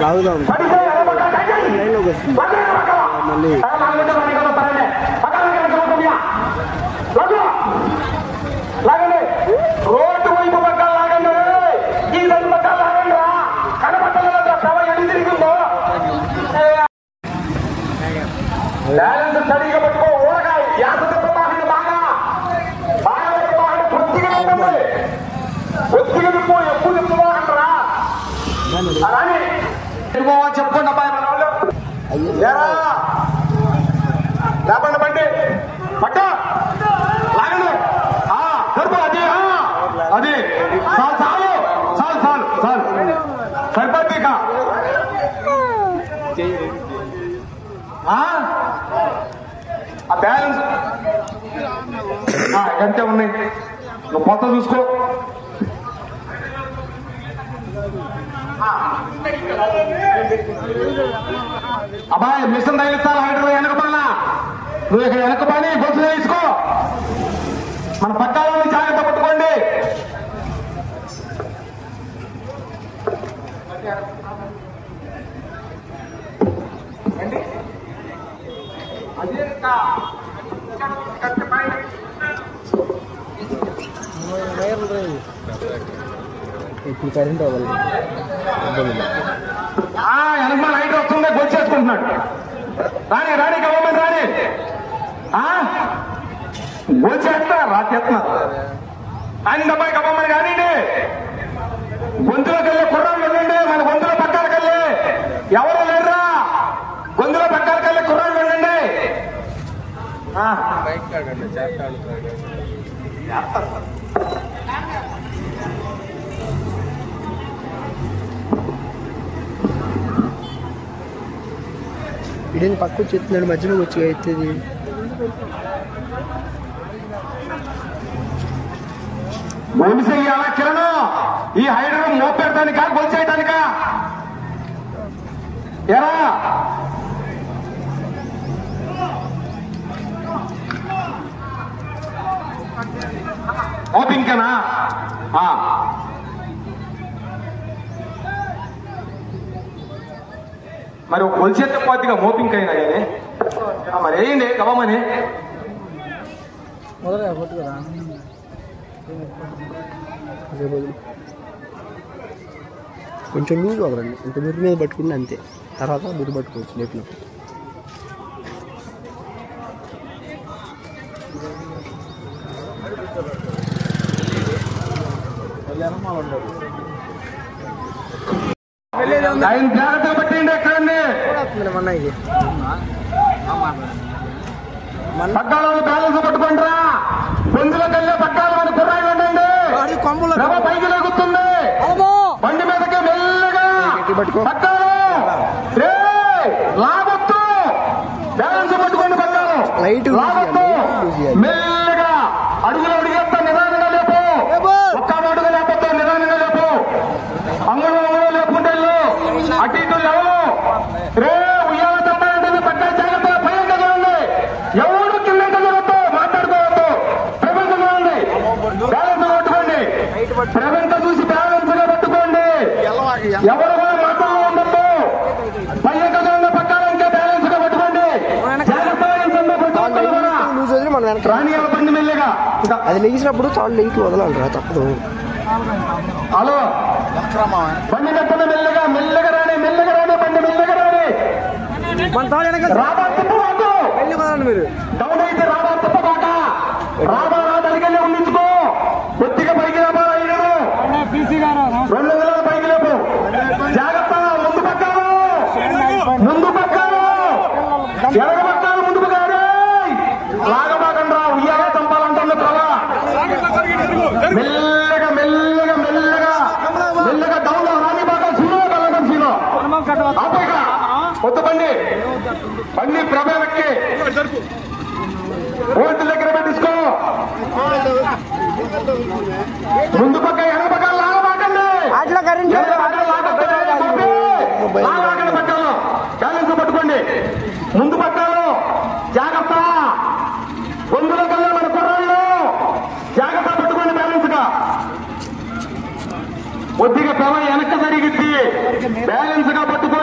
లాగుదాం లైన్లోకి వస్తుంది మళ్ళీ రోడ్డు వైపు పక్కన లాగండి, ఈ సైడ్ పక్కన లాగండి. కనపట్టలేదు ప్రవ ఎన్ని తిరిగిందో బ్యాలెన్స్ సరిగా పట్టుకో. ఊరగాయ యాస తిప్పబాకండి, బాగా బాగా తిప్పబాకండి. కొద్దిగా తిప్పండి, కొద్దిగా తిప్పు, ఎక్కువ తిప్పబాకంటారా రాని చెప్పుకోండి అబ్బాయి. మన వాళ్ళు లేపండి బండి పట్ట లాగండి. అది అది చాలు చాలు చాలు చాలు చాలు సరిపోద్ది. ఇక ఆ బ్యాలెన్స్ ఎంతే ఉన్నాయి, నువ్వు కొత్త చూసుకో. అబ్బాయి మిషన్ తగిలిస్తాను హైడ్రో వెనక పైన, నువ్వు ఇక్కడ వెనక పని బస్సు తీసుకో. మన పట్టాలని జాగ్రత్త పట్టుకోండి. ఇప్పుడు కరెంట్ అవ్వాలి వెనక లైట్ వస్తుందే గొచ్చేసుకుంటున్నాడు. రాని రాని గవర్నమెంట్ రాని గొచ్చేస్తా రాచేస్తున్నా ఆయన అబ్బాయి గవర్నమెంట్ కానివ్వండి. గొంతులోకి వెళ్ళి కుర్రాళ్ళు వెళ్ళండి, మన గొంతుల పక్కలకి వెళ్ళి ఎవరు లేరురా, గొంతుల పక్కలకి వెళ్ళి కుర్రాళ్ళు వెళ్ళండి. ఇదేంటి పక్క వచ్చేస్తున్నాడు, మధ్యలో వచ్చి అవుతుంది. గొలుసెయ్యాలా కిరణం, ఈ హైడ్రో మోపెడతానికా గొలుసేయటానికా? ఎరా ఓపింకనా? మరి ఒక కొలిసేత పోతిగా మోపింక్ అయినా కానీ మరి వేయండి గవమని. మొదలుగా కొట్టు కదా కొంచెం లూజ్ అవ్వరండి, ఇంత మురి మీద పట్టుకుంటే అంతే, తర్వాత మురి పట్టుకోవచ్చు లేపినప్పుడు. ఆయన జాగ్రత్తగా పట్టండి. ఎక్కడండి మన్నకి పట్టాలను బ్యాలెన్స్ పట్టుకుంటారా, గొంతులోకి వెళ్ళే పట్టాలు మన కుర్రాయిలు ఉండండి. పైకి లాగుతుంది బండి మీదకి మెల్లగా పట్టాలు లాగొద్దు, బ్యాలెన్స్ పట్టుకోండి. పట్టాలు లాగొద్దు, మెల్లగా అడుగులు అడిగేస్తా, నిదానంగా లేపు. ఒక్క అడుగు లేకపోతే నిదానంగా లేపు, అంగుళం అంగుళం లేపుకుంటే అటు ఇటు లేవు. రే ఉయ్యాల తప్పాలంటే పట్టాలు జాగ్రత్తగా భయంగా చూడండి. ఎవరు కింద జరుగుతూ మాట్లాడుకోవద్దు, ప్రపంచం చూడండి. బ్యాలెన్స్ పట్టుకోండి, ప్రపంచం చూసి బ్యాలెన్స్ గా పట్టుకోండి. ఎవరు కూడా మాత్రం ఉండద్దు, భయంగా చూడండి. పట్టాలంటే బ్యాలెన్స్ గా పట్టుకోండి, జాగ్రత్తగా రాని బండి మెల్లగా. అది లేచినప్పుడు తాళ్ళు లేచి వదలాలిరా, తప్పదు. హలో బండి మెత్తన మెల్లగా మెల్లగా రాని, మెల్లగా రాని, బండి మెల్లగా రాని. రాబా తిప్పబాకు, మీరు డౌన్ అయితే రాబా తిప్పబాక. రాబా రాదలికెళ్ళి ఉండించుకో, కొద్దిగా పైకి రాబా. 200 పైకి లేపు, జాగ్రత్త. ముందు పక్కాను, ముందు పక్కాను, ఎడగ పక్కాను, ముందు పక్కాను. లాగబాకండి రా, ఉయ్యాలా చంపాలంటుంది ప్రభా. మెల్లగా మెల్లగా మెల్లగా మెల్లగా డౌన్ రాని బాగా సీనో కలగం సీనో ఆపేగా కొత్త బండి బండి ప్రభా వెక్కి ఓటు దగ్గర పెట్టించుకో. ముందు పక్క ఎడమ పక్క లాగబాకండి, లాగబాకండి. పట్టాలు బ్యాలెన్స్ పట్టుకోండి, ముందు పట్టాలు జాగ్రత్త. గొంతులో కల్లా మన కుర్రాళ్ళు జాగ్రత్త పట్టుకోండి, బ్యాలెన్స్ గా. కొద్దిగా ప్రభా వెనక్కి జరిగిద్ది, బ్యాలెన్స్ గా పట్టుకో.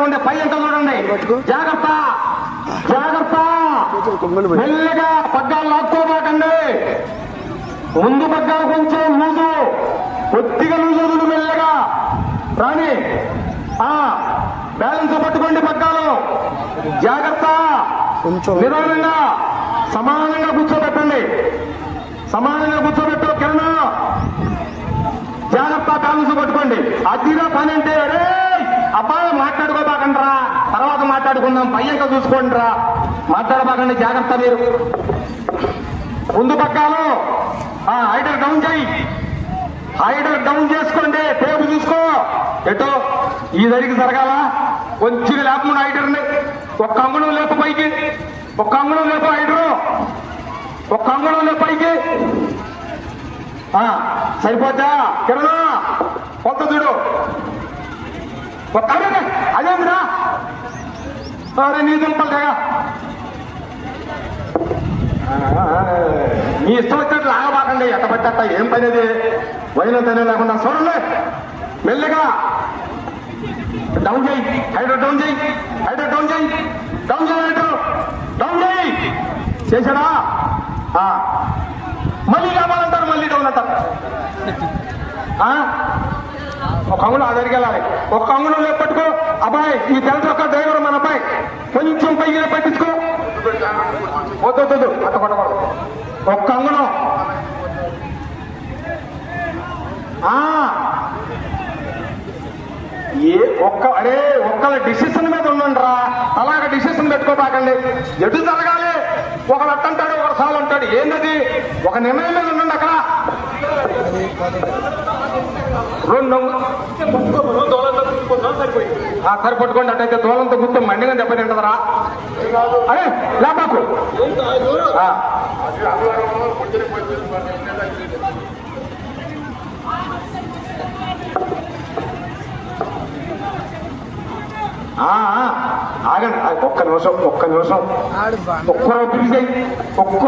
ఉండే పై ఎంత చూడండి. జాగ్రత్త జాగ్రత్త, మెల్లగా పగ్గాలు లాక్కోబాకండి. ముందు పగ్గాలు కొంచెం లూజు, కొద్దిగా లూజు, మెల్లగా రాని. బ్యాలెన్స్ పట్టుకోండి పగ్గాలు. జాగ్రత్త, నిదానంగా సమానంగా కూర్చోబెట్టండి. సమానంగా కూర్చోబెట్టు కిరణ్. జాగ్రత్త, బ్యాలెన్స్ పట్టుకోండి. అదిగా పని అంటే అరే అబ్బాయి మాట్లాడుకోబాకండ్రా, తర్వాత మాట్లాడుకుందాం, పయ్యంగా చూసుకోండి రా, మాట్లాడబాకండి. జాగ్రత్త మీరు. ముందు పగ్గాలు హైడర్ డౌన్ చేయి, హైడర్ డౌన్ చేసుకోండి. టేపు చూసుకో ఎటో ఈ దరికి జరగాల. కొంచెం లేపకుండా హైడర్ని ఒక్క అంగుళం లేపు పైకి, ఒక్క అంగుళం లేపు హైడరు, ఒక్క అంగుళం లేపు పైకి. సరిపోతా కిరణ్, కొత్త చూడు. ఒక్క అదేమిరా అరే నీ దుంపలుగా నీ ఇష్టం వచ్చినట్లు ఆగబాకండి. ఎట్ట పట్టేట ఏం పనేది, వైన తనే లేకుండా చూడండి. మెల్లగా డౌన్ చేయి, హైడర్ డౌన్ చేయి, హైడర్ డౌన్ చేయి, డౌన్ చేయి, హైడర్ డౌన్ చేయి. చేశాడా? మళ్ళీ లేవాలంటారు, మళ్ళీ డౌన్ అంటారు. ఒక అంగుళం అదరికి వెళ్ళాలి. ఒక్క అంగుళం లేపు పట్టుకో. అబ్బాయి ఈ తెల్ల ఒక డ్రైవర్ మన అబ్బాయి కొంచెం పైకి పట్టించుకో. వద్దు అట్ట కొట్టకూడదు. ఒక్క అంగుళం. ఒక్కల డిసిషన్ మీద ఉండండి రా. అలాగ డిసిషన్ పెట్టుకోబాకండి. ఎటు జరగాలి, ఒకడు అట్టంటాడు, ఒకడు సాలు అంటాడు. ఏంటది? ఒక నిర్ణయం మీద ఉండండి. అక్కడ సరిపట్టుకోండి. అట్టయితే దూలంతో గుర్తు మండిగా దెబ్బతింటదరా. అరే లేపాకు. ఆగండి ఒక్క నిమిషం, ఒక్క నిమిషం. ఒక్కరో పిలిచి ఒక్క